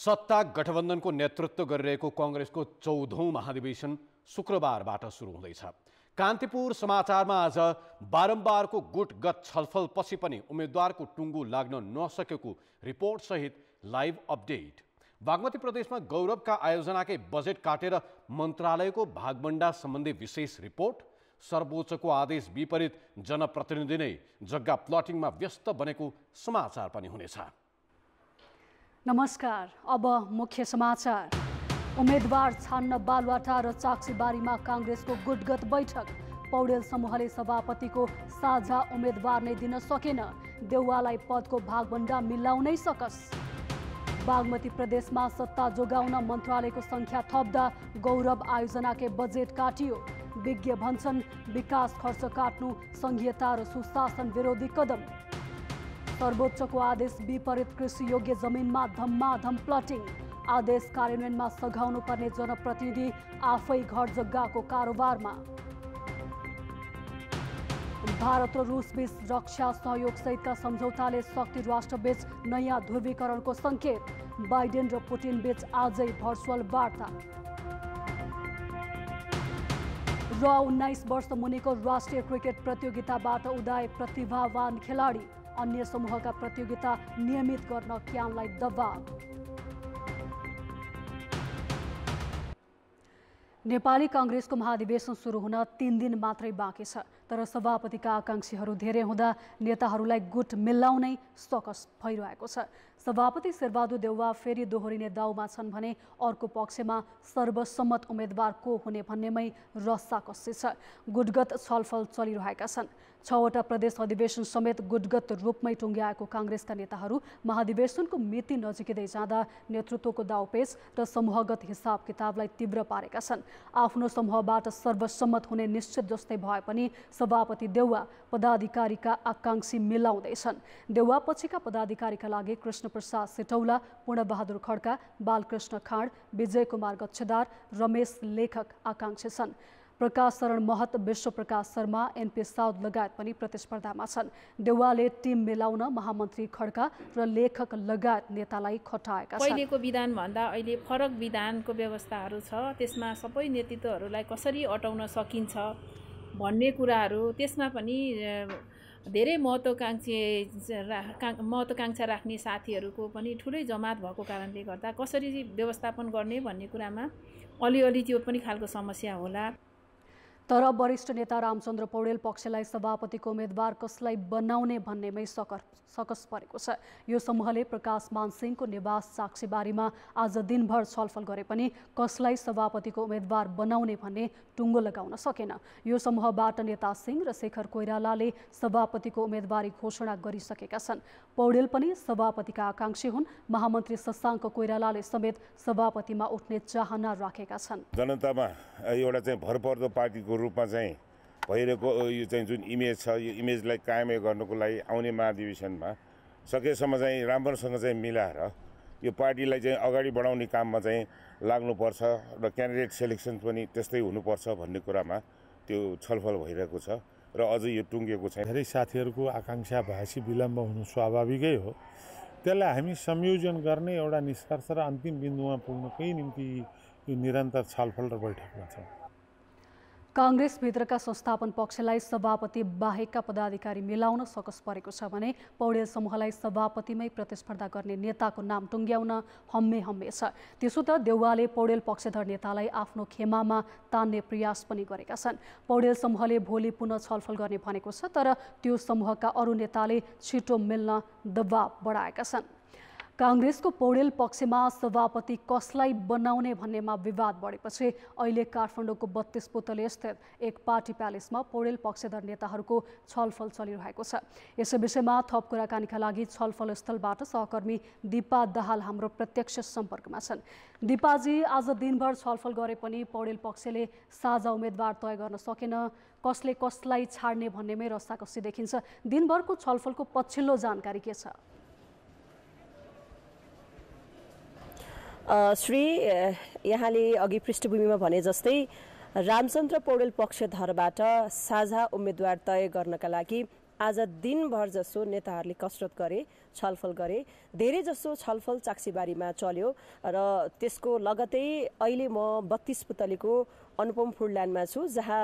सत्ता गठबन्धनको नेतृत्व गरिरहेको कांग्रेसको 14औं महाधिवेशन शुक्रबारबाट सुरु हुँदैछ। कान्तिपुर समाचारमा आज बारम्बारको गुटगत छलफलपछि पनि उम्मेदवारको टुङ्गो लाग्न नसकेको रिपोर्ट सहित लाइभ अपडेट। बागमती प्रदेशमा गौरवका आयोजनाकै बजेट काटेर मन्त्रालयको भागबण्डा सम्बन्धी विशेष रिपोर्ट। सर्वोच्चको आदेश विपरीत जनप्रतिनिधि नै जग्गा प्लटिङमा व्यस्त बनेको समाचार पनि हुनेछ। नमस्कार, अब मुख्य समाचार। उम्मेदवार छान्न बालुवाटा र चाक्सीबारीमा कांग्रेसको गुटगत बैठक। पौडेल समूहले सभापतिको साझा उम्मेदवार नै दिन सकेन, देउवालाई पदको भागबण्डा मिलाउनै सकस। बागमती प्रदेशमा सत्ता जोगाउन मन्त्रालयको संख्या थप्दा गौरव आयोजनाकै बजेट काटियो। विज्ञ भन्छन् विकास खर्च काट्नु संघीयता र सुशासन विरोधी कदम। सर्वोच्चको आदेश विपरीत कृषि योग्य जमिनमा धम्माधम प्लटिङ। आदेश कार्यान्वयनमा सघाउनु पर्ने जनप्रतिनिधि आफै घर जग्गाको कारोबारमा। भारत र रुसबीच रक्षा सहयोग सहितका सम्झौताले शक्ति राष्ट्रबीच नयाँ ध्रुवीकरणको संकेत। बाइडेन र पुटिन बीच आजै भर्चुअल वार्ता। र 19 वर्ष मुनिको राष्ट्रिय क्रिकेट प्रतियोगिताबाट उदाय प्रतिभावान खेलाडी। अन्य समूहका प्रतियोगिता नियमित गर्न क्यानलाई दबाव। नेपाली कांग्रेसको महाधिवेशन सुरु हुन 3 दिन मात्रै बाँकी छ, तर सभापतिका आकांक्षीहरू धेरै हुँदा नेताहरूलाई गुट मिलाउनै सकस भइरहेको छ। सभापति शेरबहादुर देउवा फेरि दोहोरिने दाउमा छन् भने अर्को पक्षमा सर्वसम्मत उम्मेदवार को हुने भन्नेमै रस्साकस्सी छ। गुटगत छलफल चलिरहेका छन्। 6वटा प्रदेश अधिवेशन समेत गुटगत रूपमै टुङ्ग्याएको कांग्रेसका नेताहरू महाधिवेशनको मिति नजिकै जाँदा नेतृत्वको दाउपेच र समूहगत हिसाब किताबलाई तीव्र पारेका छन्। आफ्नो समूहबाट सर्वसम्मत हुने निश्चित जस्तै भए पनि सभापति देउवा पदाधिकारीका आकांक्षी मिलाउँदैछन्। देउवा पछिका पदाधिकारीका लागि कृष्णप्रसाद सिटौला, पूर्णबहादुर खड्का, बालकृष्ण खाँड, विजय कुमार गच्छेदार, रमेश लेखक आकांक्षी छन्। प्रकाश शरण महत, विश्वप्रकाश शर्मा, एनपी साउद लगायत पनि प्रतिस्पर्धामा छन्। देउवाले टिम मिलाउन महामन्त्री खड्का र लेखक लगायत नेतालाई खटाएका छन्। पहिलेको विधान भन्दा अहिले फरक विधानको व्यवस्थाहरू छ, त्यसमा सबै नेतृत्वहरूलाई कसरी अटाउन सकिन्छ भन्ने कुराहरू, त्यसमा पनि धेरै महत्त्वाकांक्षा राख्ने साथीहरूको पनि ठुलै जमात भएको कारणले गर्दा कसरी व्यवस्थापन गर्ने भन्ने कुरामा अलिअलि त्यो पनि खालको समस्या होला। तर वरिष्ठ नेता रामचन्द्र पौडेल पक्षलाई सभापतिको उम्मेदवार कसलाई बनाउने भन्नेमै सकस परेको छ। यो समूहले प्रकाश मानसिंहको निवास चाक्सीबारीमा आज दिनभर छलफल गरे पनि कसलाई सभापतिको उम्मेदवार बनाउने भन्ने टुङ्गो लगाउन सकेन। यो समूहबाट नेता सिंह र शेखर कोइरालाले सभापतिको उम्मेदवारी घोषणा गरिसकेका छन्। पौडेल पनि सभापतिका आकांक्षी हुन्। महामन्त्री शशाङ्क कोइरालाले समेत सभापतिमा उठ्ने चाहना राखेका छन्। जनतामा एउटा चाहिँ भरपर्दो पार्टीको रूपमा चाहिँ भइरहेको यो चाहिँ जुन इमेज छ, यो इमेजलाई कायम गर्नको लागि आउने महाधिवेशनमा सकेसम्म चाहिँ राम्रोसँग चाहिँ मिलाएर यो पार्टीलाई चाहिँ अगाडि बढाउने काममा चाहिँ लाग्नुपर्छ र क्यान्डिडेट सेलेक्सन पनि त्यस्तै हुनुपर्छ भन्ने कुरामा त्यो छलफल भइरहेको छ र अझै यो टुङ्गिएको छ। धेरै साथीहरूको आकांक्षा भएपछि विलम्ब हुनु स्वाभाविकै हो। त्यसलाई हामी संयोजन गर्ने एउटा निष्कर्ष र अन्तिम बिन्दुमा पुग्नकै निम्ति यो निरन्तर छलफल र बैठकमा छ। कांग्रेसभित्रका संस्थापन पक्षलाई सभापति बाहेकका पदाधिकारी मिलाउन सकस परेको छ भने पौडेल समूहलाई सभापतिमै प्रतिस्पर्धा गर्ने नेताको नाम टुङ्ग्याउन हम्मे छ। त्यसो त देउवाले पौडेल पक्षधर नेतालाई आफ्नो खेमामा तान्ने प्रयास पनि गरेका छन्। पौडेल समूहले भोलि पुनः छलफल गर्ने भनेको छ, तर त्यो समूहका अरू नेताले छिटो मिल्न दबाव बढाएका छन्। कांग्रेसको पौडेल पक्षमा सभापति कसलाई बनाउने भन्नेमा विवाद बढेपछि अहिले काठमाडौँको 32 पुतली स्थित एक पार्टी प्यालेसमा पौडेल पक्षधर नेताहरूको छलफल चलिरहेको छ। यसै विषयमा थप कुराकानीका लागि छलफल स्थलबाट सहकर्मी दिपा दाहाल हाम्रो प्रत्यक्ष सम्पर्कमा छन्। दिपाजी, आज दिनभर छलफल गरे पनि पौडेल पक्षले साझा उम्मेदवार तय गर्न सकेन। कसले कसलाई छाड्ने भन्नेमै रस्साकस्सी देखिन्छ। दिनभरको छलफलको पछिल्लो जानकारी के छ? श्री, यहाँले अघि पृष्ठभूमिमा भने जस्तै रामचन्द्र पौडेल पक्षधरबाट साझा उम्मेदवार तय गर्नका लागि आज दिनभर जसो नेताहरूले कसरत गरे। छलफल गरे। धेरैजसो छलफल चाक्सीबारीमा चल्यो र त्यसको लगतै अहिले म 32 पुतलीको अनुपम फुडल्यान्डमा छु, जहाँ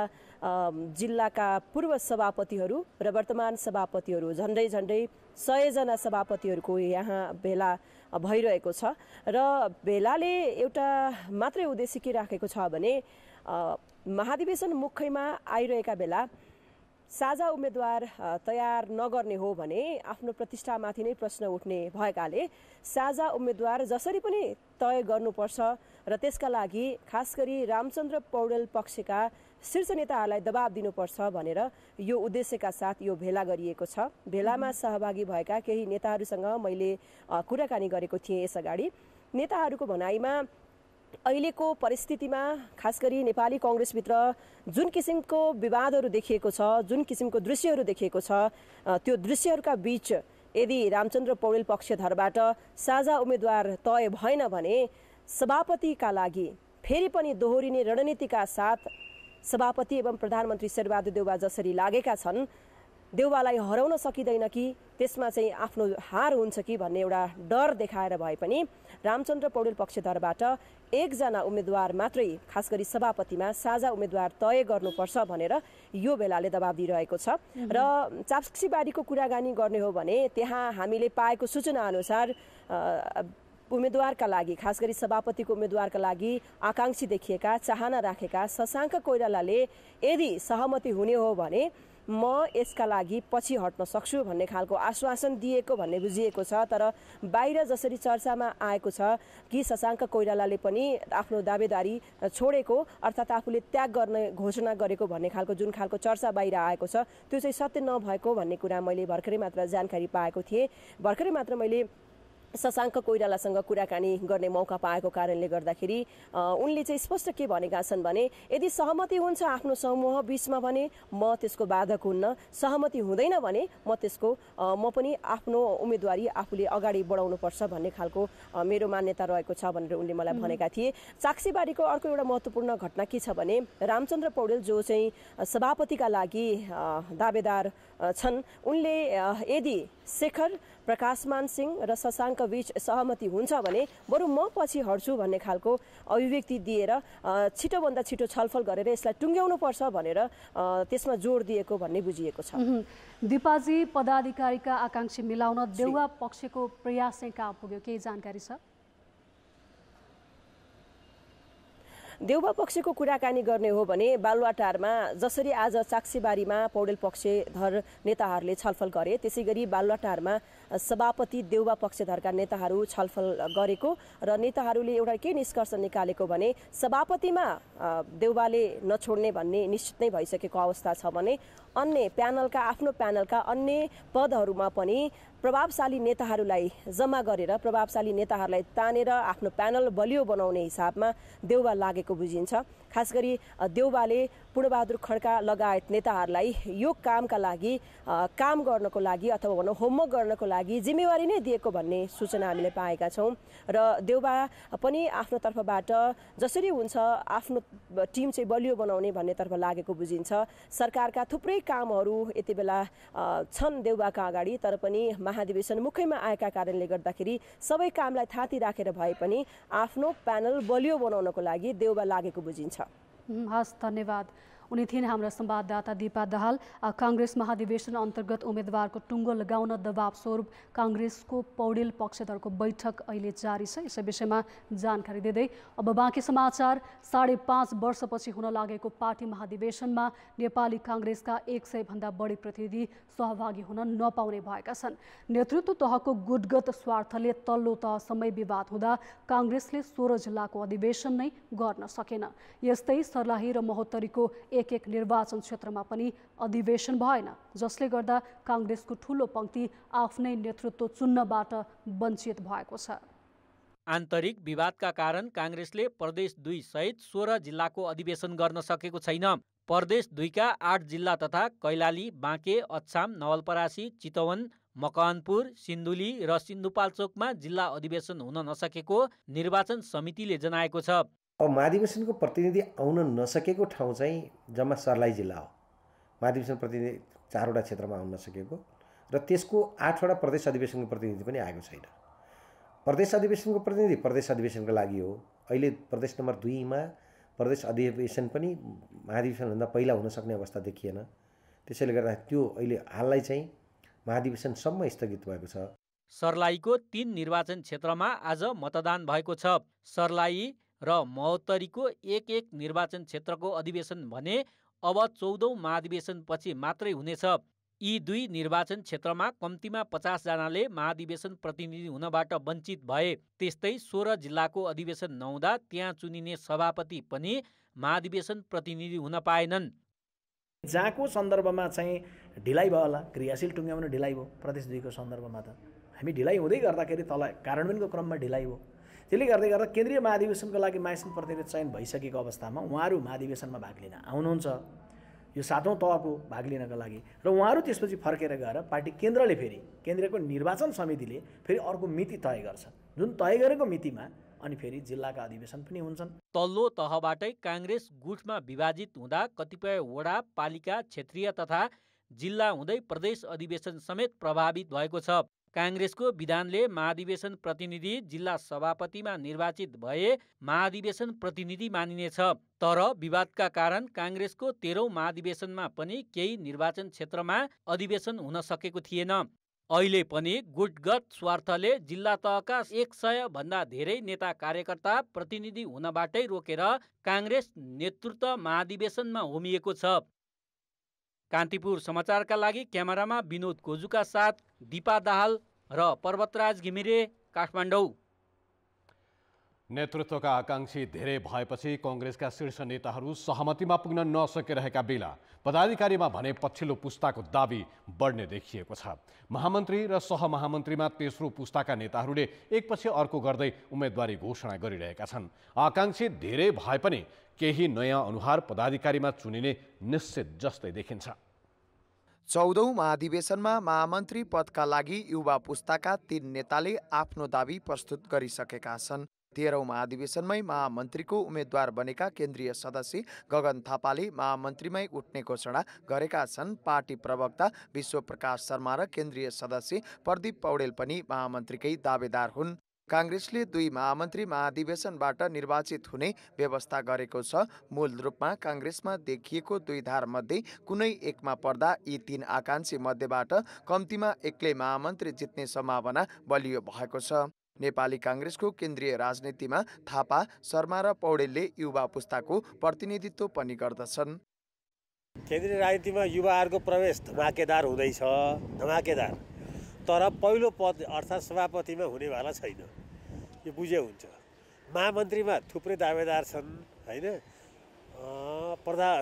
जिल्लाका पूर्व सभापतिहरू र वर्तमान सभापतिहरू झन्डै 100 जना सभापतिहरूको यहाँ भेला भइरहेको छ र भेलाले एउटा मात्रै उद्देश्य के राखेको छ भने महाधिवेशन मुखैमा आइरहेका बेला साझा उम्मेदवार तयार नगर्ने हो भने आफ्नो प्रतिष्ठामाथि नै प्रश्न उठ्ने भएकाले साझा उम्मेदवार जसरी पनि तय गर्नुपर्छ र त्यसका लागि खास गरी रामचन्द्र पौडेल पक्षका शीर्ष नेताहरूलाई दबाब दिनुपर्छ भनेर यो उद्देश्यका साथ यो भेला गरिएको छ। भेलामा सहभागी भएका केही नेताहरूसँग मैले कुराकानी गरेको थिएँ यसअगाडि। नेताहरूको भनाइमा अहिलेको परिस्थितिमा खास गरी नेपाली कांग्रेसभित्र जुन किसिमको विवादहरू देखिएको छ, जुन किसिमको दृश्यहरू देखिएको छ, त्यो दृश्यहरूका बीच यदि रामचन्द्र पौडेल पक्षधरबाट साझा उम्मेदवार तय भएन भने सभापतिका लागि फेरि पनि दोहोरिने रणनीतिका साथ सभापति एवं प्रधानमन्त्री शेरबहादुर देउवा जसरी लागेका छन्, देउवालाई हराउन सकिँदैन कि त्यसमा चाहिँ आफ्नो हार हुन्छ कि भन्ने एउटा डर देखाएर भए पनि रामचन्द्र पौडेल पक्षधरबाट एकजना उम्मेदवार मात्रै खास गरी सभापतिमा साझा उम्मेदवार तय गर्नुपर्छ भनेर यो बेलाले दबाब दिइरहेको छ। र चाक्सीबारीको कुराकानी गर्ने हो भने त्यहाँ हामीले पाएको सूचना अनुसार उम्मेदवारका लागि खास गरी सभापतिको उम्मेदवारका लागि आकांक्षी देखिएका चाहना राखेका शशाङ्क कोइरालाले यदि सहमति हुने हो भने म यसका लागि पछि हट्न सक्छु भन्ने खालको आश्वासन दिएको भन्ने बुझिएको छ। तर बाहिर जसरी चर्चामा आएको छ कि शशाङ्क कोइरालाले पनि आफ्नो दावेदारी छोडेको अर्थात् आफूले त्याग गर्ने घोषणा गरेको भन्ने खालको जुन खालको चर्चा बाहिर आएको छ त्यो चाहिँ सत्य नभएको भन्ने कुरा मैले भर्खरै मात्र जानकारी पाएको थिएँ। भर्खरै मात्र मैले शशाङ्क कोइरालासँग कुराकानी गर्ने मौका पाएको कारणले गर्दाखेरि उनले चाहिँ स्पष्ट के भनेका छन् भने यदि सहमति हुन्छ आफ्नो समूह बीचमा भने म त्यसको बाधक हुन्न, सहमति हुँदैन भने म पनि आफ्नो उम्मेदवारी आफूले अगाडि बढाउनुपर्छ भन्ने खालको मेरो मान्यता रहेको छ भनेर उनले मलाई भनेका थिए। चाक्सीबारीको अर्को एउटा महत्त्वपूर्ण घटना के छ भने रामचन्द्र पौडेल जो चाहिँ सभापतिका लागि दावेदार छन्, उनले यदि शेखर प्रकाशमान सिंह र शशाङ्क बीच सहमति हुन्छ भने बरु म पछि हट्छु भन्ने खालको अभिव्यक्ति दिएर छिटोभन्दा छिटो छलफल गरेर यसलाई टुङ्ग्याउनुपर्छ भनेर त्यसमा जोड दिएको भन्ने बुझिएको छ। दिपाजी, पदाधिकारीका आकांक्षी मिलाउन देउवा पक्षको प्रयास चाहिँ कहाँ पुग्यो, केही जानकारी छ? देउवा पक्षको कुराकानी गर्ने हो भने बालुवाटारमा जसरी आज चाक्सीबारीमा पौडेल पक्षधर नेताहरूले छलफल गरे त्यसै गरी बालुवाटारमा सभापति देउवा पक्षधरका नेताहरू छलफल गरेको र नेताहरूले एउटा के निष्कर्ष निकालेको भने सभापतिमा देउवाले नछोड्ने भन्ने निश्चित नै भइसकेको अवस्था छ भने अन्य आफ्नो प्यानलका अन्य पदहरूमा पनि प्रभावशाली नेताहरूलाई जम्मा गरेर प्रभावशाली नेताहरूलाई तानेर आफ्नो प्यानल बलियो बनाउने हिसाबमा देउवा लागेको बुझिन्छ। खास गरी देउवाले पूर्णबहादुर खड्का लगायत नेताहरूलाई यो कामका लागि काम गर्नको लागि अथवा भनौँ होमवर्क गर्नको लागि जिम्मेवारी नै दिएको भन्ने सूचना हामीले पाएका छौँ र देउवा पनि आफ्नो तर्फबाट जसरी हुन्छ आफ्नो टिम चाहिँ बलियो बनाउने भन्नेतर्फ लागेको बुझिन्छ। सरकारका थुप्रै कामहरू यति बेला छन् देउवाका अगाडि, तर पनि महाधिवेशन मुखैमा आएका कारणले गर्दाखेरि सबै कामलाई थाती राखेर भए पनि आफ्नो प्यानल बलियो बनाउनको लागि देउवा लागेको बुझिन्छ। हस्, धन्यवाद। उनी थिइन् हाम्रा संवाददाता दीपा दाहाल। कांग्रेस महाधिवेशन अन्तर्गत उम्मेदवारको टुङ्गो लगाउन दबाव स्वरूप कांग्रेसको पौडेल पक्षधरको बैठक अहिले जारी छ। यसै विषयमा जानकारी दिँदै अब बाँकी समाचार। 5.5 वर्षपछि हुन लागेको पार्टी महाधिवेशनमा नेपाली कांग्रेसका 100 भन्दा बढी प्रतिनिधि सहभागी हुन नपाउने भएका छन्। नेतृत्व तहको गुटगत स्वार्थले तल्लो तहसम्मै विवाद हुँदा कांग्रेसले 16 जिल्लाको अधिवेशन नै गर्न सकेन। यस्तै सर्लाही र महोत्तरीको एक निर्वाचन क्षेत्रमा पनि अधिवेशन भएन, जसले गर्दा कांग्रेसको ठूलो पंक्ति आफ्नै नेतृत्व चुन्नबाट वञ्चित भएको छ। आन्तरिक विवादका कारण कांग्रेसले प्रदेश 2 सहित 16 जिल्लाको अधिवेशन गर्न सकेको छैन। प्रदेश 2 का 8 जिल्ला तथा कैलाली, बाँके, अछाम, नवलपरासी, चितवन, मकवानपुर, सिन्धुली र सिन्धुपाल्चोकमा जिल्ला अधिवेशन हुन नसकेको निर्वाचन समितिले जनाएको छ। अब महाधिवेशनको प्रतिनिधि आउन नसकेको ठाउँ चाहिँ जम्मा सर्लाही जिल्ला हो। महाधिवेशन प्रतिनिधि 4वटा क्षेत्रमा आउन नसकेको र त्यसको 8वटा प्रदेश अधिवेशनको प्रतिनिधि पनि आएको छैन। प्रदेश अधिवेशनको प्रतिनिधि प्रदेश अधिवेशनको लागि हो। अहिले प्रदेश नम्बर 2 मा प्रदेश अधिवेशन पनि महाधिवेशनभन्दा पहिला हुन सक्ने अवस्था देखिएन। त्यसैले गर्दा त्यो अहिले हाललाई चाहिँ महाधिवेशनसम्म स्थगित भएको छ। सर्लाहीको 3 निर्वाचन क्षेत्रमा आज मतदान भएको छ। सर्लाही र महोत्तरीको 1-1 निर्वाचन क्षेत्रको अधिवेशन भने अब 14औं महाधिवेशनपछि मात्रै हुनेछ। यी 2 निर्वाचन क्षेत्रमा कम्तीमा 50 जनाले महाधिवेशन प्रतिनिधि हुनबाट वञ्चित भए। त्यस्तै 16 जिल्लाको अधिवेशन नहुँदा त्यहाँ चुनिने सभापति पनि महाधिवेशन प्रतिनिधि हुन पाएनन्। जहाँको सन्दर्भमा चाहिँ ढिलाइ भयो होला, क्रियाशील टुङ्ग्याउन ढिलाइ भयो। प्रदेश 2 को सन्दर्भमा त हामी ढिलाइ हुँदै गर्दाखेरि तल कार्यान्वयनको क्रममा ढिलाइ भयो। त्यसले गर्दा केन्द्रीय महाधिवेशनको लागि महाधिवेशन प्रतिनिधि चयन भइसकेको अवस्थामा उहाँहरू महाधिवेशनमा भाग लिन आउनुहुन्छ, यो 7औं तहको भाग लिनका लागि। र उहाँहरू त्यसपछि फर्केर गएर पार्टी केन्द्रले फेरि केन्द्रको निर्वाचन समितिले फेरि अर्को मिति तय गर्छ, जुन तय गरेको मितिमा अनि फेरि जिल्लाका अधिवेशन पनि हुन्छन्। तल्लो तहबाटै काङ्ग्रेस गुटमा विभाजित हुँदा कतिपय वडा, पालिका, क्षेत्रीय तथा जिल्ला हुँदै प्रदेश अधिवेशन समेत प्रभावित भएको छ। काङ्ग्रेसको विधानले महाधिवेशन प्रतिनिधि जिल्ला सभापतिमा निर्वाचित भए महाधिवेशन प्रतिनिधि मानिनेछ। तर विवादका कारण काङ्ग्रेसको 13औं महाधिवेशनमा पनि केही निर्वाचन क्षेत्रमा अधिवेशन हुन सकेको थिएन। अहिले पनि गुटगत स्वार्थले जिल्ला तहका 100 भन्दा धेरै नेता कार्यकर्ता प्रतिनिधि हुनबाटै रोकेर काङ्ग्रेस नेतृत्व महाधिवेशनमा होमिएको छ। कान्तिपुर समाचारका लागि क्यामेरामा विनोद कोजुका साथ दिपा दाहाल र पर्वतराज घिमिरे, काठमाडौँ। नेतृत्वका आकांक्षी धेरै भएपछि कांग्रेसका शीर्ष नेताहरू सहमतिमा पुग्न नसकिरहेका बेला पदाधिकारीमा भने पछिल्लो पुस्ताको दाबी बढ्ने देखिएको छ। महामन्त्री र सहमहामन्त्रीमा तेस्रो पुस्ताका नेताहरूले एकपछि अर्को गर्दै उम्मेदवारी घोषणा गरिरहेका छन्। आकांक्षी धेरै भए पनि केही नयाँ अनुहार पदाधिकारीमा चुनिने निश्चित जस्तै देखिन्छ। 14औं महाधिवेशनमा महामन्त्री पदका लागि युवा पुस्ताका 3 नेताले आफ्नो दाबी प्रस्तुत गरिसकेका छन्। 13औं महाधिवेशनमै महामन्त्रीको उम्मेद्वार बनेका केन्द्रीय सदस्य गगन थापाले महामन्त्रीमै उठ्ने घोषणा गरेका छन्। पार्टी प्रवक्ता विश्वप्रकाश शर्मा र केन्द्रीय सदस्य प्रदीप पौडेल पनि महामन्त्रीकै दावेदार हुन्। काङ्ग्रेसले 2 महामन्त्री महाधिवेशनबाट निर्वाचित हुने व्यवस्था गरेको छ। मूल रूपमा काङ्ग्रेसमा देखिएको 2 धार मध्ये कुनै एकमा पर्दा यी 3 आकांक्षी मध्येबाट कम्तीमा एकले महामन्त्री जित्ने सम्भावना बलियो भएको छ। नेपाली काङ्ग्रेसको केन्द्रीय राजनीतिमा थापा, शर्मा र पौडेलले युवा पुस्ताको प्रतिनिधित्व पनि गर्दछन्। केन्द्रीय राजनीतिमा युवाहरूको प्रवेश धमाकेदार हुँदैछ, धमाकेदार। तर पहिलो पद अर्थात् सभापतिमा हुनेवाला छैन, यो बुझे हुन्छ। महामन्त्रीमा थुप्रै दावेदार छन् हैन।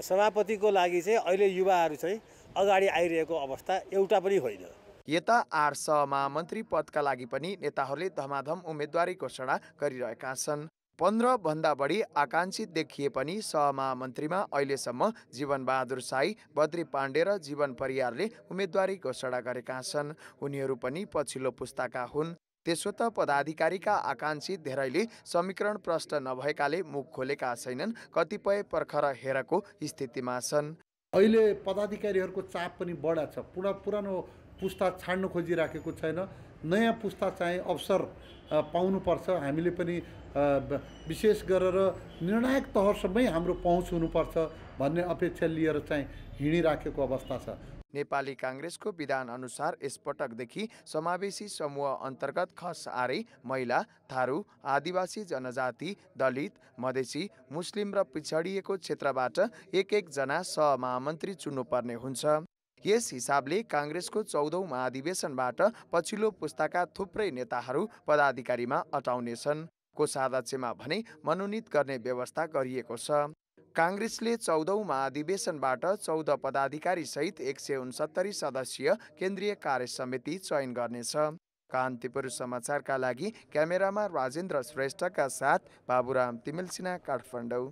सभापतिको लागि चाहिँ अहिले युवाहरू चाहिँ अगाडि आइरहेको अवस्था एउटा पनि होइन। यता 8 सहमहामन्त्री पदका लागि पनि नेताहरूले धमाधम उम्मेदवारी घोषणा गरिरहेका छन्। 15 भन्दा बढी आकांक्षित देखिए पनि सहमहामन्त्रीमा अहिलेसम्म जीवन बहादुर साई, बद्री पाण्डे र जीवन परियारले उम्मेदवारी घोषणा गरेका छन्। उनीहरू पनि पछिल्लो पुस्ताका हुन्। त्यसो त पदाधिकारीका आकांक्षी धेरैले समीकरण प्रष्ट नभएकाले मुख खोलेका छैनन्। कतिपय पर्खर हेरको स्थितिमा छन्। अहिले पदाधिकारीहरूको चाप पनि बढा छ। पुरानो पुस्ता छाड्न खोजिराखेको छैन। नयाँ पुस्ता चाहिँ अवसर पाउनुपर्छ। हामीले पनि विशेष गरेर निर्णायक तहसम्मै हाम्रो पहुँच हुनुपर्छ भन्ने अपेक्षा लिएर चाहिँ हिँडिराखेको अवस्था छ। नेपाली काङ्ग्रेसको विधान अनुसार यसपटकदेखि समावेशी समूह अन्तर्गत खस आर्य, महिला, थारू, आदिवासी जनजाति, दलित, मधेसी, मुस्लिम र पिछडिएको क्षेत्रबाट 1-1 जना सहमहामन्त्री चुन्नुपर्ने हुन्छ। यस हिसाबले काङ्ग्रेसको 14औं महाधिवेशनबाट पछिल्लो पुस्ताका थुप्रै नेताहरू पदाधिकारीमा अटाउनेछन्। कोषाध्यक्षमा भने मनोनित गर्ने व्यवस्था गरिएको छ। काङ्ग्रेसले 14औं महाधिवेशनबाट 14 पदाधिकारी सहित 169 सदस्यीय केन्द्रीय कार्य समिति चयन गर्नेछ। कान्तिपुर समाचारका लागि क्यामेरामा राजेन्द्र श्रेष्ठका साथ बाबुराम तिमिलसिना, काठमाडौँ।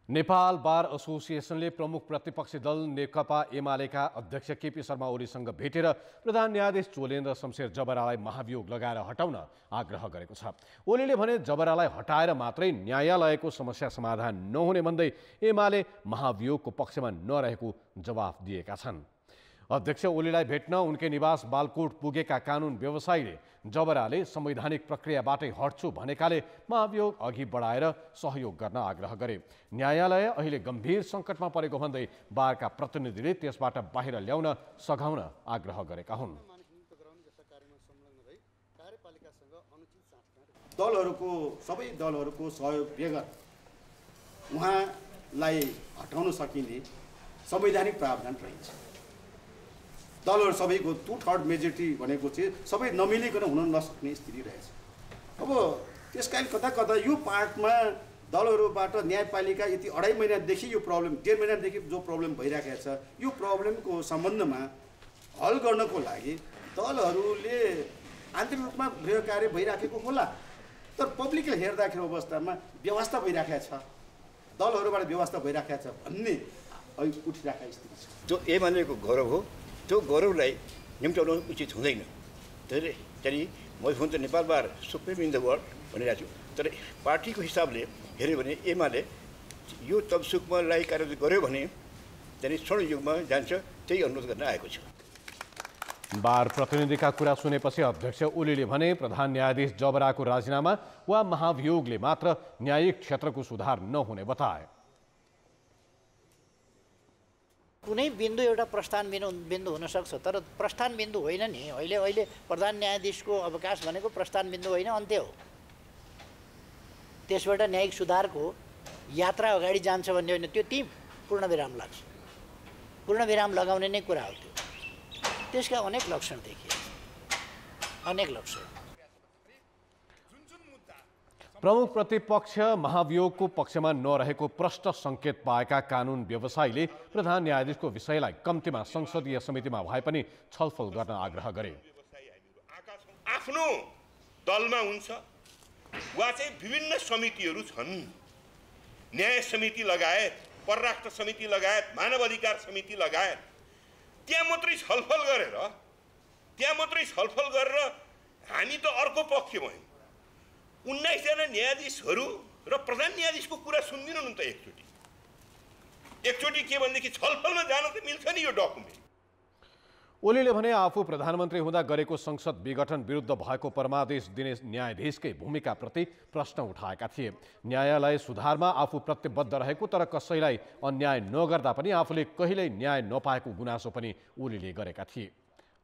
नेपाल बार एसोसिएसनले प्रमुख प्रतिपक्षी दल नेकपा एमालेका अध्यक्ष केपी शर्मा ओलीसँग भेटेर प्रधान न्यायाधीश चोलेन्द्र शमशेर जबरालाई महाभियोग लगाएर हटाउन आग्रह गरेको छ। ओलीले भने जबरालाई हटाएर मात्रै न्यायालयको समस्या समाधान नहुने भन्दै एमाले महाभियोगको पक्षमा नरहेको जवाफ दिएका छन्। अध्यक्ष ओलीलाई भेट्न उनकै निवास बालकोट पुगेका कानुन व्यवसायीले जबराले संवैधानिक प्रक्रियाबाटै हट्छु भनेकाले महाभियोग अघि बढाएर सहयोग गर्न आग्रह गरे। न्यायालय अहिले गम्भीर सङ्कटमा परेको भन्दै बारका प्रतिनिधिले त्यसबाट बाहिर ल्याउन सघाउन आग्रह गरेका हुन्। सबै दलहरूको सहयोग बेगर उहाँलाई हटाउन सकिने संवैधानिक प्रावधान रहन्छ। दलहरू सबैको 2/3 मेजोरिटी भनेको चाहिँ सबै नमिलिकन हुन नसक्ने स्थिति रहेछ। अब त्यस कारण कता कता यो पार्टमा दलहरूबाट न्यायपालिका यति 2.5 महिनादेखि यो प्रब्लम 1.5 महिनादेखि जो प्रब्लम भइरहेको छ यो प्रब्लमको सम्बन्धमा हल गर्नको लागि दलहरूले आन्तरिक रूपमा गृह कार्य भइराखेको होला, तर पब्लिकले हेर्दाखेरि अवस्थामा व्यवस्था भइराखेको छ, दलहरूबाट व्यवस्था भइराखेको छ भन्ने अहिले उठिरहेको स्थिति छ। जो एमालेको गौरव हो त्यो गौरवलाई निम्त्याउनु उचित हुँदैन। त्यसरी म हुन त नेपाल बार सुप्रिम इन द वर्ल्ड भनिरहेको छु, तर पार्टीको हिसाबले हेऱ्यो भने एमाले यो तबसुकमा लाई कार्य गर्यो भने त्यहाँदेखि स्वर्ण युगमा जान्छ, त्यही अनुरोध गर्न आएको छ। बार प्रतिनिधिका कुरा सुनेपछि अध्यक्ष ओलीले भने प्रधान न्यायाधीश जबराको राजीनामा वा महाभियोगले मात्र न्यायिक क्षेत्रको सुधार नहुने बताए। कुनै बिन्दु एउटा प्रस्थान बिन्दु हुनसक्छ, तर प्रस्थान बिन्दु होइन नि। अहिले प्रधान न्यायाधीशको अवकाश भनेको प्रस्थान बिन्दु होइन, अन्त्य हो। त्यसबाट न्यायिक सुधारको यात्रा अगाडि जान्छ भन्ने होइन, त्यो ती पूर्णविराम लाग्छ। पूर्णविराम लगाउने नै कुरा हो त्यो। त्यसका अनेक लक्षण देखिए, अनेक लक्षण। प्रमुख प्रतिपक्ष महाभियोगको पक्षमा नरहेको प्रष्ट सङ्केत पाएका कानुन व्यवसायीले प्रधान न्यायाधीशको विषयलाई कम्तीमा संसदीय समितिमा भए पनि छलफल गर्न आग्रह गरे। आफ्नो दलमा हुन्छ वा चाहिँ विभिन्न समितिहरू छन्, न्याय समिति लगायत, परराष्ट्र समिति लगायत, मानव अधिकार समिति लगायत, त्यहाँ मात्रै छलफल गरेर हामी त अर्को पक्ष भयौँ। 19 जना न्यायाधीशहरू र प्रधान न्यायाधीशको कुरा सुन्दिनु न त एकचोटि के भनेदेखि छलफलमा जान त मिल्छ नि यो डकुमेन्ट। ओलीले भने आफू प्रधानमन्त्री हुँदा गरेको संसद विघटन विरुद्ध भएको परमादेश दिने न्यायाधीशकै भूमिकाप्रति प्रश्न उठाएका थिए। न्यायालय सुधारमा आफू प्रतिबद्ध रहेको तर कसैलाई अन्याय नगर्दा पनि आफूले कहिल्यै न्याय नपाएको गुनासो पनि ओलीले गरेका थिए।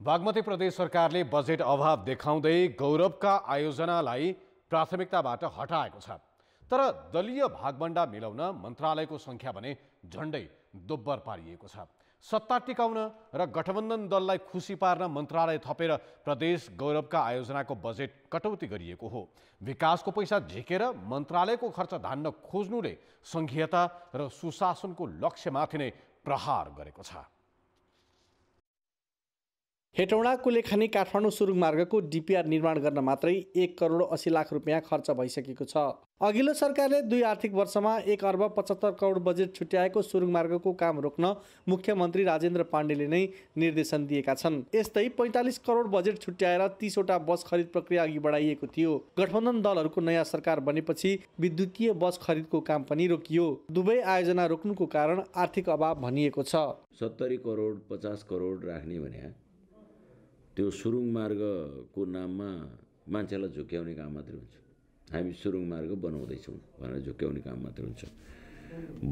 बागमती प्रदेश सरकारले बजेट अभाव देखाउँदै गौरवका आयोजनालाई प्राथमिकताबाट हटाएको छ, तर दलीय भागभण्डा मिलाउन मन्त्रालयको सङ्ख्या भने झन्डै दोब्बर पारिएको छ। सत्ता टिकाउन र गठबन्धन दललाई खुसी पार्न मन्त्रालय थपेर प्रदेश गौरवका आयोजनाको बजेट कटौती गरिएको हो। विकासको पैसा झिकेर मन्त्रालयको खर्च धान्न खोज्नुले सङ्घीयता र सुशासनको लक्ष्यमाथि नै प्रहार गरेको छ। हेटौँडा कुलेखानी काठमाडौँ सुरुङ मार्गको डिपिआर निर्माण गर्न मात्रै 1 करोड 80 लाख रुपियाँ खर्च भइसकेको छ। अघिल्लो सरकारले 2 आर्थिक वर्षमा 1 अर्ब 75 करोड बजेट छुट्याएको सुरुङ मार्गको काम रोक्न मुख्यमन्त्री राजेन्द्र पाण्डेले नै निर्देशन दिएका छन्। यस्तै 45 करोड बजेट छुट्याएर 30 वटा बस खरिद प्रक्रिया अघि बढाइएको थियो। गठबन्धन दलहरूको नयाँ सरकार बनेपछि विद्युतीय बस खरिदको काम पनि रोकियो। दुवै आयोजना रोक्नुको कारण आर्थिक अभाव भनिएको छ। 70 करोड 50 करोड राख्ने भने त्यो सुरुङ मार्गको नाममा मान्छेलाई झुक्याउने काम मात्रै हुन्छ। हामी सुरुङ मार्ग बनाउँदैछौँ भनेर झुक्याउने काम मात्रै हुन्छ।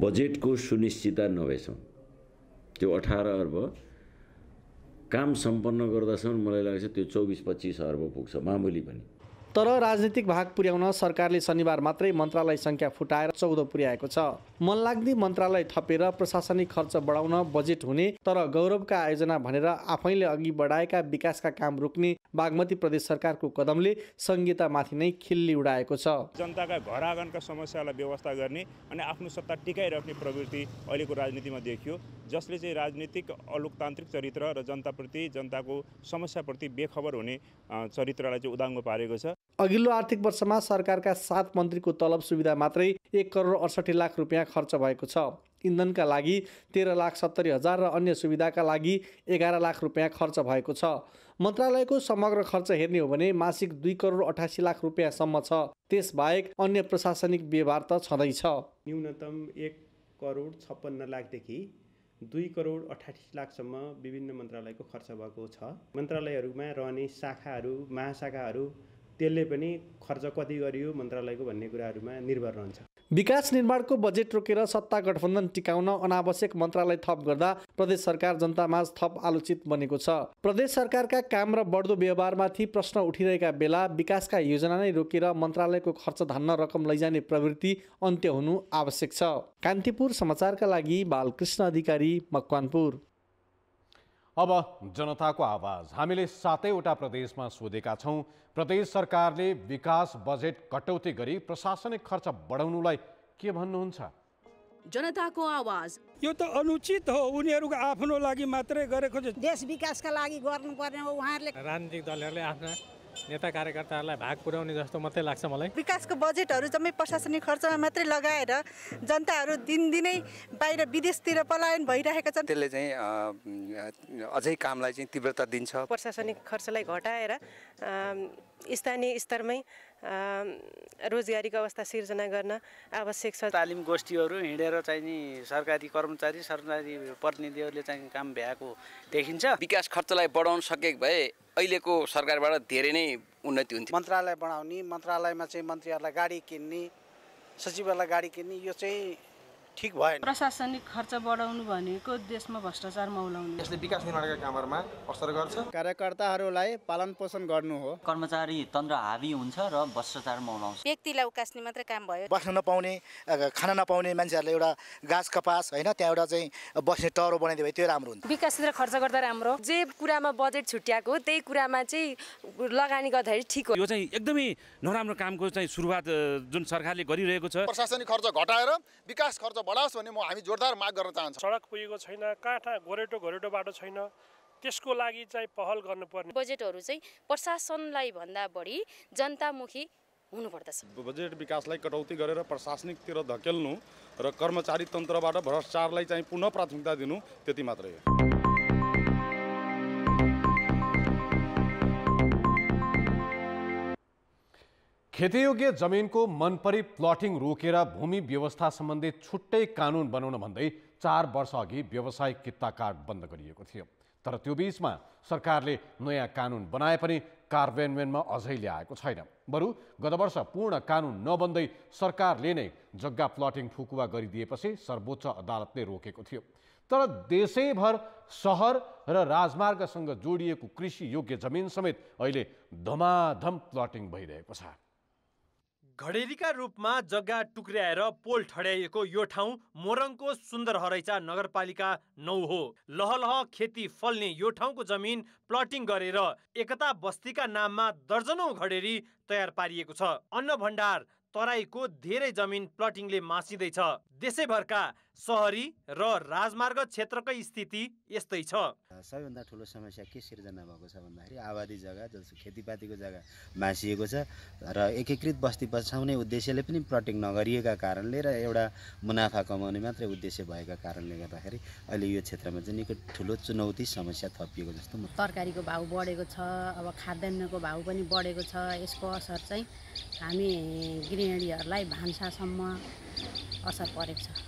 बजेटको सुनिश्चितता नभएसम्म त्यो 18 अर्ब काम सम्पन्न गर्दासम्म मलाई लाग्छ त्यो 24-25 अर्ब पुग्छ मामुली पनि। तर राजनीतिक भाग पुर्याउन सरकारले शनिबार मात्रै मन्त्रालय सङ्ख्या फुटाएर 14 पुर्याएको छ। मनलाग्दी मन्त्रालय थपेर प्रशासनिक खर्च बढाउन बजेट हुने तर गौरवका आयोजना भनेर आफैले अघि बढाएका विकासका काम रोक्ने बागमती प्रदेश सरकारको कदमले संहितामाथि नै खिल्ली उडाएको छ। जनताका घर आँगनका समस्यालाई व्यवस्था गर्ने अनि आफ्नो सत्ता टिकाइराख्ने प्रवृत्ति अहिलेको राजनीतिमा देखियो, जसले चाहिँ राजनीतिक अलोकतान्त्रिक चरित्र र जनताप्रति जनताको समस्याप्रति बेखबर हुने चरित्रलाई चाहिँ उदाङ्गो पारेको छ। अघिल्लो आर्थिक वर्षमा सरकारका 7 मन्त्रीको तलब सुविधा मात्रै 1 करोड 68 लाख रुपियाँ खर्च भएको छ। इन्धनका लागि 13,70,000 र अन्य सुविधाका लागि 11 लाख रुपियाँ खर्च भएको छ। मन्त्रालयको समग्र खर्च हेर्ने हो भने मासिक 2 करोड 88 लाख रुपियाँसम्म छ। त्यसबाहेक अन्य प्रशासनिक व्यवहार त छँदैछ। न्यूनतम 1 करोड 56 लाखदेखि 2 करोड 88 लाखसम्म विभिन्न मन्त्रालयको खर्च भएको छ। मन्त्रालयहरूमा रहने शाखाहरू महाशाखाहरू त्यसले पनि खर्च कति गरियो मन्त्रालयको भन्ने कुराहरूमा निर्भर रहन्छ। विकास निर्माणको बजेट रोकेर सत्ता गठबन्धन टिकाउन अनावश्यक मन्त्रालय थप गर्दा प्रदेश सरकार जनतामाझ थप आलोचित बनेको छ। प्रदेश सरकारका काम र बढ्दो व्यवहारमाथि प्रश्न उठिरहेका बेला विकासका योजना नै रोकेर मन्त्रालयको खर्च धान्न रकम लैजाने प्रवृत्ति अन्त्य हुनु आवश्यक छ। कान्तिपुर समाचारका लागि बालकृष्ण अधिकारी, मकवानपुर। अब जनताको आवाज। हामीले 7वटा प्रदेशमा सोधेका छौँ, प्रदेश सरकारले विकास बजेट कटौती गरी प्रशासनिक खर्च बढाउनुलाई के भन्नुहुन्छ? जनताको आवाज। यो त अनुचित हो, उनीहरूको आफ्नो लागि मात्रै गरेको छ। देश विकासका लागि गर्नुपर्ने हो। उहाँहरूले राजनीतिक दलहरूले आफ्ना नेता कार्यकर्ताहरूलाई भाग पुर्याउने जस्तो मात्रै लाग्छ मलाई। विकासको बजेटहरू जम्मै प्रशासनिक खर्चमा मात्रै लगाएर जनताहरू दिनदिनै बाहिर विदेशतिर पलायन भइरहेका छन्। त्यसले चाहिँ अझै कामलाई चाहिँ तीव्रता दिन्छ। प्रशासनिक खर्चलाई घटाएर स्थानीय स्तरमै रोजगारीको अवस्था सिर्जना गर्न आवश्यक छ। तालिम गोष्ठीहरू हिँडेर चाहिँ नि सरकारी कर्मचारी प्रतिनिधिहरूले चाहिँ काम भ्याएको देखिन्छ। विकास खर्चलाई बढाउन सकेको भए अहिलेको सरकारबाट धेरै नै उन्नति हुन्थ्यो। मन्त्रालय बढाउने, मन्त्रालयमा चाहिँ मन्त्रीहरूलाई गाडी किन्ने, सचिवहरूलाई गाडी किन्ने, यो चाहिँ ठिक भएन। प्रशासनिक खर्च बढाउनु भनेको देशमा भ्रष्टाचार मौलाउनु। यसले विकास निर्माणका कामहरूमा असर गर्छ। कार्यकर्ताहरूलाई पालन पोषण गर्नु हो। कर्मचारी तन्त्र हावी हुन्छ र भ्रष्टाचार मौलाउँछ। व्यक्तिलाई उकास्ने मात्रै काम भयो। बस्न नपाउने, खाना नपाउने मान्छेहरूलाई एउटा घाँस कपास होइन त्यहाँ एउटा चाहिँ बस्ने टरो बनाइदियो भए त्यो राम्रो हुन्छ। विकासतिर खर्च गर्दा राम्रो, जे कुरामा बजेट छुट्याएको त्यही कुरामा चाहिँ लगानी गर्दाखेरि ठिक हो। यो चाहिँ एकदमै नराम्रो कामको चाहिँ सुरुवात जुन सरकारले गरिरहेको छ। प्रशासनिक खर्च घटाएर विकास खर्च बढाओस् भन्ने हामी जोरदार माग गर्न चाहन्छौँ। सडक पुगेको छैन, काँठा गोरेटो बाटो छैन, त्यसको लागि चाहिँ पहल गर्नुपर्ने। बजेटहरू चाहिँ प्रशासनलाई भन्दा बढी जनतामुखी हुनुपर्दछ। बजेट विकासलाई कटौती गरेर प्रशासनिकतिर धकेल्नु र कर्मचारी तन्त्रबाट भ्रष्टाचारलाई चाहिँ पुनः प्राथमिकता दिनु, त्यति मात्रै हो। खेतीयोग्य जमिनको मनपरी प्लटिङ रोकेर भूमि व्यवस्था सम्बन्धी छुट्टै कानुन बनाउन भन्दै 4 वर्ष अघि व्यावसायिक किता कार्ड बन्द गरिएको थियो। तर त्यो बीचमा सरकारले नयाँ कानुन बनाए पनि कार्यान्वयनमा अझै ल्याएको छैन। बरु गत वर्ष पूर्ण कानुन नबन्दै सरकारले नै जग्गा प्लटिङ फुकुवा गरिदिएपछि सर्वोच्च अदालतले रोकेको थियो। तर देशैभर सहर र राजमार्गसँग जोडिएको कृषि योग्य जमिन समेत अहिले धमाधम प्लटिङ भइरहेको छ। घडेरीका रूपमा जग्गा टुक्र्याएर पोल ठड्याइएको यो ठाउँ मोरङको सुन्दर हरैचा नगरपालिका 9 हो। लहलह खेती फल्ने यो ठाउँको जमिन प्लटिङ गरेर एकता बस्तीका नाममा दर्जनौं घडेरी तयार पारिएको छ। अन्न भण्डार तराईको धेरै जमिन प्लटिङले मासिँदैछ। देशैभरका सहरी र राजमार्ग क्षेत्रकै स्थिति यस्तै छ। सबैभन्दा ठुलो समस्या के सिर्जना भएको छ भन्दाखेरि आबादी जग्गा जस्तो खेतीपातीको जग्गा मासिएको छ र एकीकृत बस्ती बचाउने उद्देश्यले पनि प्लटिङ नगरिएका कारणले र एउटा मुनाफा कमाउने मात्रै उद्देश्य भएका कारणले गर्दाखेरि अहिले यो क्षेत्रमा चाहिँ निकै ठुलो चुनौती समस्या थपिएको जस्तो। तरकारीको भाउ बढेको छ, अब खाद्यान्नको भाउ पनि बढेको छ। यसको असर चाहिँ हामी गृहिणीहरूलाई भान्सासम्म असर परेको छ।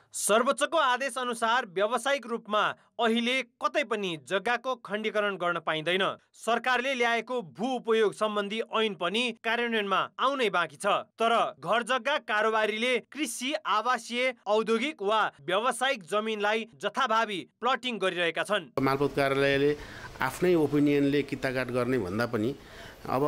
सर्वोच्चको आदेश अनुसार व्यावसायिक रूपमा अहिले कतै पनि जग्गाको खण्डीकरण गर्न पाइँदैन। सरकारले ल्याएको भू उपयोग सम्बन्धी ऐन पनि कार्यान्वयनमा आउनै बाँकी छ। तर घर जग्गा कारोबारीले कृषि, आवासीय, औद्योगिक वा व्यावसायिक जमिनलाई जथाभावी प्लटिङ गरिरहेका छन्। मालपोत कार्यालयले आफ्नै ओपिनियनले किताकाट गर्ने भन्दा पनि अब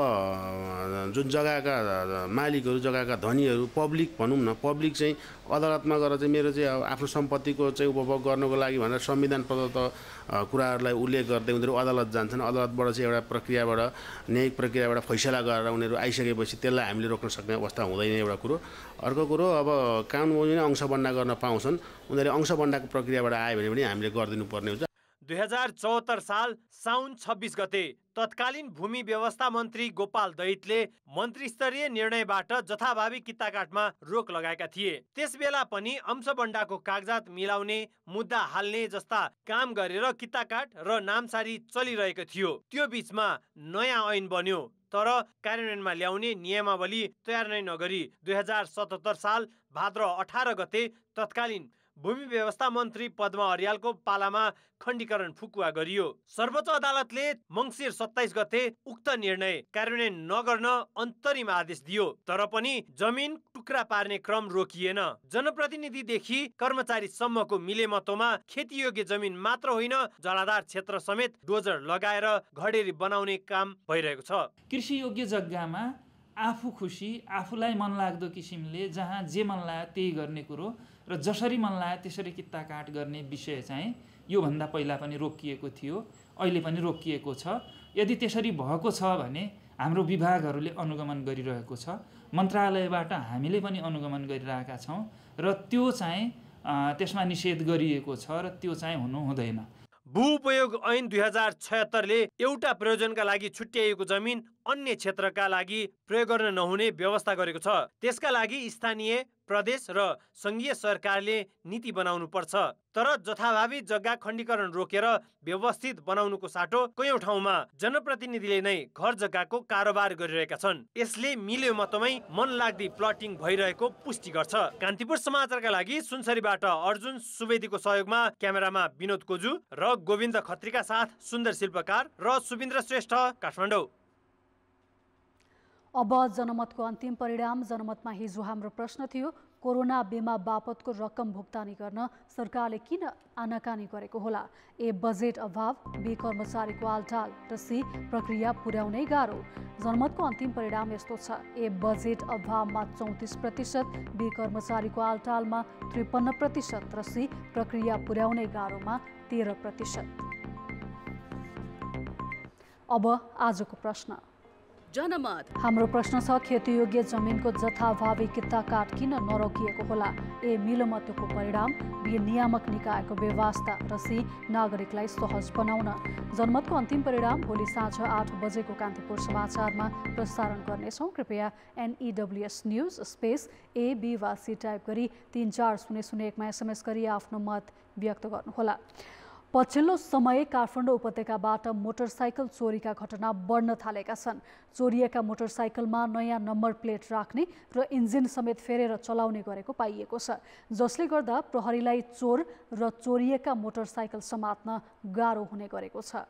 जुन जग्गाका मालिकहरू, जग्गाका धनीहरू, पब्लिक भनौँ न, पब्लिक चाहिँ अदालतमा गएर चाहिँ मेरो चाहिँ आफ्नो सम्पत्तिको चाहिँ उपभोग गर्नको लागि भनेर संविधान प्रदत्त कुराहरूलाई उल्लेख गर्दै उनीहरू अदालत जान्छन्। अदालतबाट चाहिँ एउटा प्रक्रियाबाट, न्यायिक प्रक्रियाबाट फैसला गरेर उनीहरू आइसकेपछि त्यसलाई हामीले रोक्न सक्ने अवस्था हुँदैन एउटा कुरो। अर्को कुरो, अब कानुनले नै अंशबन्डा गर्न पाउँछन्, उनीहरूले अंशबन्डाको प्रक्रियाबाट आयो भने पनि हामीले गरिदिनुपर्ने हुन्छ। 2074 साल साउन 26 गते तत्कालीन भूमि व्यवस्था मन्त्री गोपाल दैतले मन्त्रीस्तरीय निर्णयबाट जथाभावी किताकाटमा रोक लगाएका थिए। त्यसबेला पनि अंशबन्डाको कागजात मिलाउने, मुद्दा हाल्ने जस्ता काम गरेर किताकाट र नामसारी चलिरहेको थियो। त्यो बीचमा नयाँ ऐन बन्यो, तर कार्यान्वयनमा ल्याउने नियमावली तयार नै नगरी 2077 साल भाद्र 18 गते तत्कालीन भूमि व्यवस्था मन्त्री पद्मा अर्यालको पालामा खण्डीकरण फुकुवा गरियो। सर्वोच्च अदालतले मङ्सिर 27 गते उक्त निर्णय कार्यान्वयन नगर्न अन्तरिम आदेश दियो। तर पनि जमिन टुक्रा पार्ने क्रम रोकिएन। जनप्रतिनिधिदेखि कर्मचारीसम्मको मिलेमतोमा खेतीयोग्य जमिन मात्र होइन, जलाधार क्षेत्र समेत डोजर लगाएर घडेरी बनाउने काम भइरहेको छ। कृषि योग्य जग्गामा आफू खुसी, आफूलाई मन लाग्दो किसिमले जहाँ जे मन लाग्यो त्यही गर्ने कुरो र जसरी मन लाग्यो त्यसरी कित्ता काट गर्ने विषय चाहिँ योभन्दा पहिला पनि रोकिएको थियो, अहिले पनि रोकिएको छ। यदि त्यसरी भएको छ भने हाम्रो विभागहरूले अनुगमन गरिरहेको छ, मन्त्रालयबाट हामीले पनि अनुगमन गरिरहेका छौँ र त्यो चाहिँ त्यसमा निषेध गरिएको छ र त्यो चाहिँ हुनु हुँदैन। भूउपयोग ऐन 2076ले एउटा प्रयोजनका लागि छुट्याइएको जमिन अन्य क्षेत्रका लागि प्रयोग गर्न नहुने व्यवस्था गरेको छ। त्यसका लागि स्थानीय, प्रदेश र संघीय सरकारले नीति बनाउनु पर्छ। तर जथाभावी जग्गा खण्डीकरण रोकेर व्यवस्थित बनाउनुको साटो कयौं ठाउँमा जनप्रतिनिधिले नै घर जग्गाको कारोबार गरिरहेका छन्। यसले मिल्यो मतमै मन लाग्दी प्लटिङ भइरहेको पुष्टि गर्छ। कान्तिपुर समाचारका लागि सुनसरीबाट अर्जुन सुवेदीको सहयोगमा क्यामेरामा विनोद कोजु र गोविन्द खत्रीका साथ सुन्दर शिल्पकार र सुबिन्द्र श्रेष्ठ, काठमाडौँ। अब जनमतको अन्तिम परिणाम। जनमतमा हिजो हाम्रो प्रश्न थियो, कोरोना बिमा बापतको रकम भुक्तानी गर्न सरकारले किन आनाकानी गरेको होला? ए बजेट अभाव, बी कर्मचारीको आलटाल र सी प्रक्रिया पुर्याउनै गाह्रो। जनमतको अन्तिम परिणाम यस्तो छ, ए बजेट अभावमा 34%, बी कर्मचारीको आलटालमा 53% र सी प्रक्रिया पुर्याउनै गाह्रोमा 13%। अब आजको प्रश्न। जनमत हाम्रो प्रश्न छ, खेतीयोग्य जमिनको जथाभावी कित्ता काट किन नरोकिएको होला? ए मिलोमतोको परिणाम, बी नियामक निकायको व्यवस्था र सी नागरिकलाई सहज बनाउन। जनमतको अन्तिम परिणाम भोलि साँझ 8 बजेको कान्तिपुर समाचारमा प्रसारण गर्नेछौँ। कृपया NEWS news space A B वा सी टाइप गरी 34001मा SMS गरी आफ्नो मत व्यक्त गर्नुहोला। पछिल्लो समय काठमाडौँ उपत्यकाबाट मोटरसाइकल चोरीका घटना बढ्न थालेका छन्। चोरिएका मोटरसाइकलमा नयाँ नम्बर प्लेट राख्ने र इन्जिन समेत फेरेर चलाउने गरेको पाइएको छ, जसले गर्दा प्रहरीलाई चोर र चोरिएका मोटरसाइकल समात्न गाह्रो हुने गरेको छ।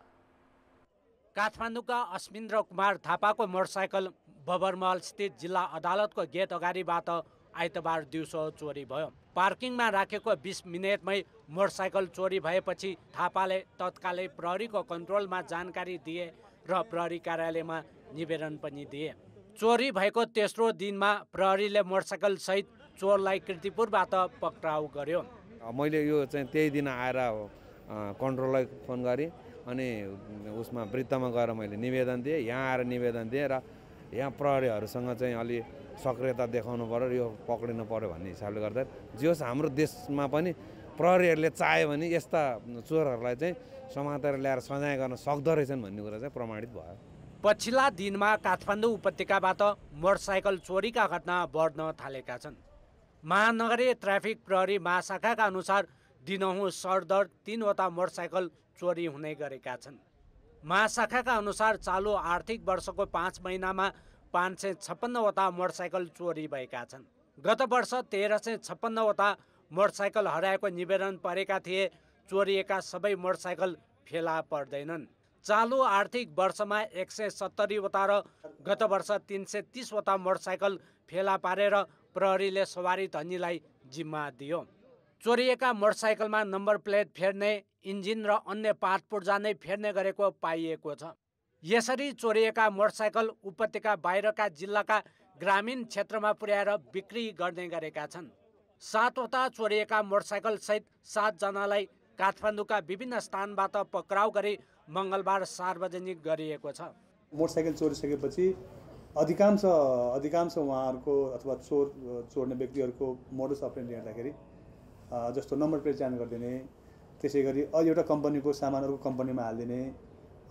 काठमाडौँका अस्मिन्द्र कुमार थापाको मोटरसाइकल बबरमहल स्थित जिल्ला अदालतको गेट अगाडिबाट आइतबार दिउँसो चोरी भयो। पार्किङमा राखेको 20 मिनेटमै मोटरसाइकल चोरी भएपछि थापाले तत्कालै प्रहरीको कन्ट्रोलमा जानकारी दिए र प्रहरी कार्यालयमा निवेदन पनि दिए। चोरी भएको तेस्रो दिनमा प्रहरीले मोटरसाइकल सहित चोरलाई कीर्तिपुरबाट पक्राउ गर्यो। मैले यो चाहिँ त्यही दिन आएर कन्ट्रोललाई फोन गरेँ अनि उसमा वृत्तमा गएर मैले निवेदन दिएँ। यहाँ आएर निवेदन दिएँ र यहाँ प्रहरीहरूसँग चाहिँ अलि सक्रियता देखाउनु पर्यो, यो पक्रिनु पर्यो भन्ने हिसाबले गर्दा जे होस् हाम्रो देशमा पनि प्रहरीहरूले चाह्यो भने यस्ता चोरहरूलाई चाहिँ समातेर ल्याएर सजाय गर्न सक्दो रहेछन् भन्ने कुरा चाहिँ प्रमाणित भयो। पछिल्ला दिनमा काठमाडौँ उपत्यकाबाट मोटरसाइकल चोरीका घटना बढ्न थालेका छन्। महानगरीय ट्राफिक प्रहरी महाशाखाका अनुसार दिनहुँ सरदर 3वटा मोटरसाइकल चोरी हुने गरेका छन्। महाशाखाका अनुसार चालु आर्थिक वर्षको 5 महिनामा 556वटा मोटरसाइकल चोरी भएका छन्। गत वर्ष 1356वटा मोटरसाइकल हराएको निवेदन परेका थिए। चोरिएका सबै मोटरसाइकल फेला पर्दैनन्। चालु आर्थिक वर्षमा 170वटा र गत वर्ष 330वटा मोटरसाइकल फेला पारेर प्रहरीले सवारी धनीलाई जिम्मा दियो। चोरिएका मोटरसाइकलमा नम्बर प्लेट फेर्ने, इन्जिन र अन्य पार्ट पुर्जा नै फेर्ने गरेको पाइएको छ। यसरी चोरिएका मोटरसाइकल उपत्यका बाहिरका जिल्लाका ग्रामीण क्षेत्रमा पुर्याएर बिक्री गर्ने गरेका छन्। 7वटा चोरिएका मोटरसाइकल सहित 7 जनालाई काठमाडौँका विभिन्न स्थानबाट पक्राउ गरी मङ्गलबार सार्वजनिक गरिएको छ। मोटरसाइकल चोरिसकेपछि अधिकांश उहाँहरूको अथवा चोर्ने व्यक्तिहरूको मोडस अपरेन्डी हेर्दाखेरि जस्तो नम्बर प्लेट चेन्ज गरिदिने, त्यसै गरी एउटा कम्पनीको सामान अर्को कम्पनीमा हालिदिने,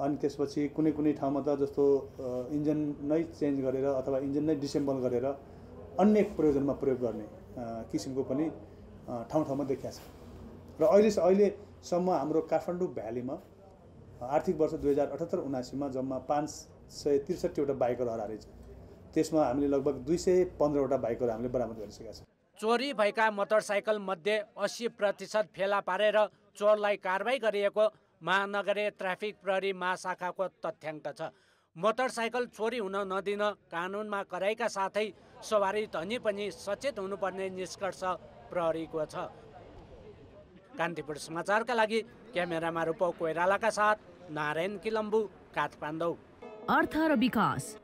अनि त्यसपछि कुनै ठाउँमा त जस्तो इन्जिन नै चेन्ज गरेर अथवा इन्जिन नै डिसेम्बल गरेर अन्य प्रयोजनमा प्रयोग गर्ने किसिमको पनि ठाउँमा देखिएको छ। र अहिलेसम्म हाम्रो काठमाडौँ भ्यालीमा आर्थिक वर्ष 2078-79मा जम्मा 563वटा बाइकहरू हराएको छ। त्यसमा हामीले लगभग 215वटा बाइकहरू हामीले बरामद गरिसकेका छौँ। चोरी भएका मोटरसाइकल मध्ये 80% फेला पारेर चोरलाई कारबाही गरिएको महानगरीय ट्राफिक प्रहरी महाशाखाको तथ्याङ्क छ। मोटरसाइकल चोरी हुन नदिन कानुनमा कराइका साथै सवारी धनी पनि सचेत हुनुपर्ने निष्कर्ष प्रहरीको छ। कान्तिपुर समाचारका लागि क्यामेरामा रूपौ कोइरालाका साथ नारायण किलम्बु, काठमाडौँ। अर्थ र विकास।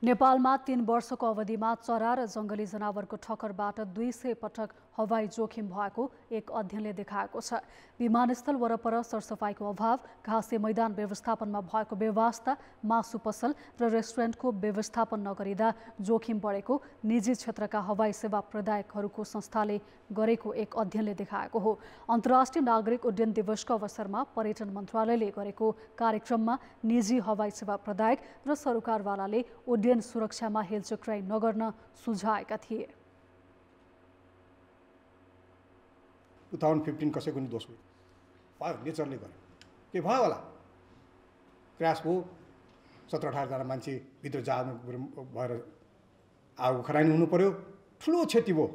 नेपालमा 3 वर्षको अवधिमा चरा र जङ्गली जनावरको ठक्करबाट 200 पटक हवाई जोखिम भएको एक अध्ययनले देखाएको छ। विमानस्थल वरपर सरसफाइको अभाव, घाँसे मैदान व्यवस्थापनमा भएको बेवास्ता, मासु पसल र रेस्टुरेन्टको व्यवस्थापन नगरिँदा जोखिम बढेको निजी क्षेत्रका हवाई सेवा प्रदायकहरूको संस्थाले गरेको एक अध्ययनले देखाएको हो। अन्तर्राष्ट्रिय नागरिक उड्डयन दिवसको अवसरमा पर्यटन मन्त्रालयले गरेको कार्यक्रममा निजी हवाई सेवा प्रदायक र सरकारवालाले उड्डयन सुरक्षामा हेलचक्राइ नगर्न सुझाएका थिए। 2015 कसैको नि दोष भयो, नेचरले गर्यो, के भयो होला, क्रास भयो, 17-18 जना मान्छे भित्र जानु भएर आगो खरानी हुनु पर्यो, ठुलो क्षति भयो।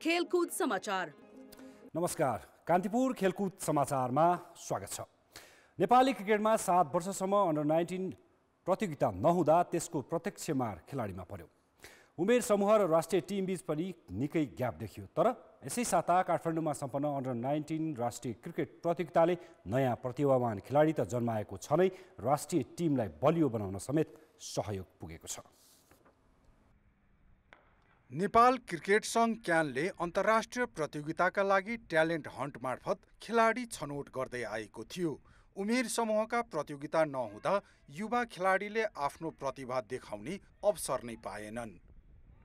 खेलकुद समाचार। नमस्कार, कान्तिपुर खेलकुद समाचारमा स्वागत छ। नेपाली क्रिकेटमा 7 वर्षसम्म अन्डर 19 प्रतियोगिता नहुँदा त्यसको प्रत्यक्ष मार खेलाडीमा पर्यो। उमेर समूह र राष्ट्रिय टिमबीच पनि निकै ग्याप देखियो। तर यसै साता काठमाडौँमा सम्पन्न अन्डर 19 राष्ट्रिय क्रिकेट प्रतियोगिताले नयाँ प्रतिभावान खेलाडी त जन्माएको छ नै, राष्ट्रिय टिमलाई बलियो बनाउन समेत सहयोग पुगेको छ। नेपाल क्रिकेट सङ्घ क्यानले अन्तर्राष्ट्रिय प्रतियोगिताका लागि ट्यालेन्ट हन्ट मार्फत खेलाडी छनौट गर्दै आएको थियो। उमेर समूहका प्रतियोगिता नहुँदा युवा खेलाडीले आफ्नो प्रतिभा देखाउने अवसर नै पाएनन्।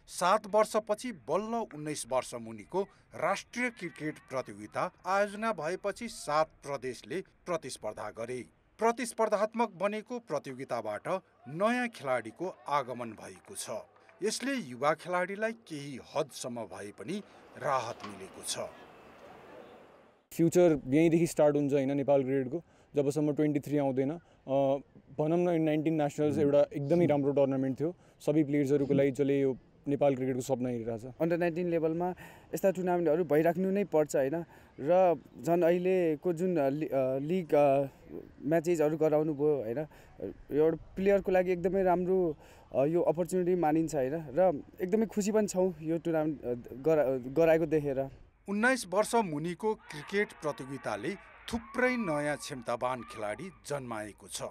7 वर्षपछि बल्ल 19 वर्ष मुनिको राष्ट्रिय क्रिकेट प्रतियोगिता आयोजना भएपछि 7 प्रदेशले प्रतिस्पर्धा गरे। प्रतिस्पर्धात्मक बनेको प्रतियोगिताबाट नयाँ खेलाडीको आगमन भएको छ। यसले युवा खेलाडीलाई केही हदसम्म भए पनि राहत मिलेको छ। फ्युचर यहीँदेखि स्टार्ट हुन्छ होइन नेपाल क्रिकेटको, जबसम्म 23 आउँदैन। भनौँ न 19 नेसनल्स एउटा एकदमै राम्रो टुर्नामेन्ट थियो सबै प्लेयर्सहरूको लागि, जसले यो नेपाल क्रिकेटको सपना हेरिरहेछ। अन्डर 19 लेभलमा यस्ता टुर्नामेन्टहरू भइराख्नु नै पर्छ होइन। र झन् अहिलेको जुन लिग म्याचेसहरू गराउनु भयो होइन, एउटा प्लेयरको लागि एकदमै राम्रो यो अपर्च्युनिटी मानिन्छ होइन। र एकदमै खुसी पनि छौँ यो टुर्नामेन्ट गराएको देखेर। 19 वर्ष मुनिको क्रिकेट प्रतियोगिताले थुप्रै नयाँ क्षमतावान खेलाडी जन्माएको छ।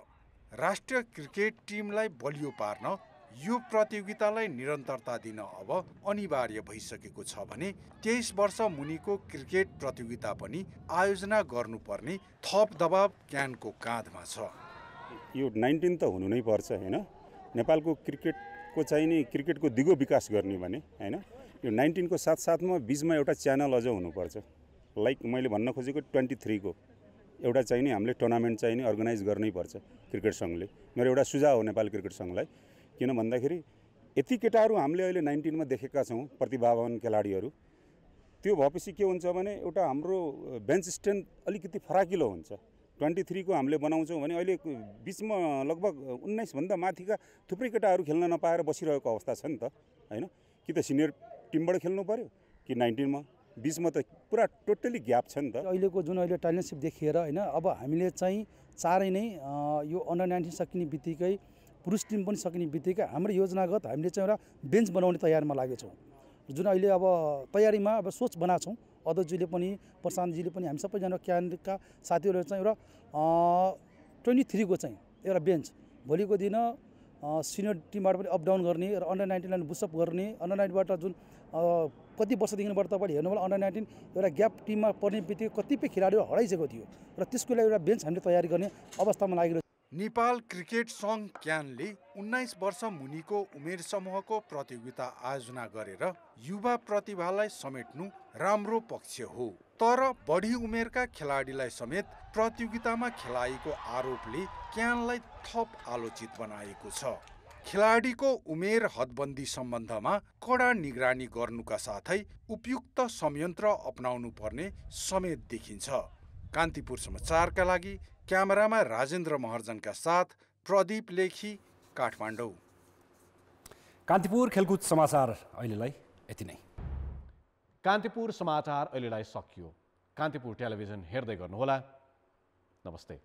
राष्ट्रिय क्रिकेट टिमलाई बलियो पार्न यो प्रतियोगितालाई निरन्तरता दिन अब अनिवार्य भइसकेको छ भने 23 वर्ष मुनिको क्रिकेट प्रतियोगिता पनि आयोजना गर्नुपर्ने थप दबाव क्यानको काँधमा छ। यो 19 त हुनु नै पर्छ होइन। नेपालको क्रिकेटको चाहिँ नि क्रिकेटको दिगो विकास गर्ने भने होइन, यो 19 को साथसाथमा बिचमा एउटा च्यानल अझ हुनुपर्छ। लाइक मैले भन्न खोजेको 23 को एउटा चाहिँ नि हामीले टुर्नामेन्ट चाहिँ नि अर्गनाइज गर्नै पर्छ क्रिकेट सङ्घले। मेरो एउटा सुझाव हो नेपाल क्रिकेट सङ्घलाई, किन भन्दाखेरि यति केटाहरू हामीले अहिले 19 मा देखेका छौँ प्रतिभावान खेलाडीहरू। त्यो भएपछि के हुन्छ भने एउटा हाम्रो बेन्च स्ट्रेन्थ अलिकति फराकिलो हुन्छ। 23 को हामीले बनाउँछौँ भने अहिले बिचमा लगभग 19 भन्दा माथिका थुप्रै केटाहरू खेल्न नपाएर बसिरहेको अवस्था छ नि त होइन। कि त सिनियर टिमबाट खेल्नु पर्यो कि 19 मा, बिचमा त पुरा टोटली ग्याप छ नि त। अहिलेको जुन अहिले ट्यालेन्टसिप देखिएर होइन, अब हामीले चाहिँ चाँडै नै यो अन्डर 19 सकिने बित्तिकै पुरुष टिम पनि सकिने बित्तिकै हाम्रो योजनागत हामीले चाहिँ एउटा बेन्च बनाउने तयारीमा लागेछौँ। जुन अहिले अब तयारीमा अब सोच बनाएको छौँ। अध्यक्षजीले पनि प्रशान्तजीले पनि हामी सबैजना क्यानका साथीहरू चाहिँ एउटा 23 को चाहिँ एउटा बेन्च भोलिको दिन सिनियर टिमबाट पनि अपडाउन गर्ने र अन्डर 19लाई बुस्टअप गर्ने। अन्डर 19बाट जुन कति वर्षदेखिबाट तपाईँले हेर्नु होला अन्डर 19 एउटा ग्याप टिममा पर्ने बित्तिकै कतिपय खेलाडीहरू हराइसकेको थियो र त्यसको लागि एउटा बेन्च हामीले तयारी गर्ने अवस्थामा लागेको। नेपाल क्रिकेट सङ्घ क्यानले 19 वर्ष मुनिको उमेर समूहको प्रतियोगिता आयोजना गरेर युवा प्रतिभालाई समेट्नु राम्रो पक्ष हो। तर बढी उमेरका खेलाडीलाई समेत प्रतियोगितामा खेलाएको आरोपले क्यानलाई थप आलोचित बनाएको छ। खेलाडीको उमेर हदबन्दी सम्बन्धमा कडा निगरानी गर्नुका साथै उपयुक्त संयन्त्र अपनाउनु पर्ने समेत देखिन्छ। कान्तिपुर समाचारका लागि क्यामेरामा राजेन्द्र महर्जनका साथ प्रदीप लेखी, काठमाडौँ। कान्तिपुर खेलकुद समाचार अहिलेलाई यति नै। कान्तिपुर समाचार अहिलेलाई सकियो। कान्तिपुर टेलिभिजन हेर्दै गर्नुहोला। नमस्ते।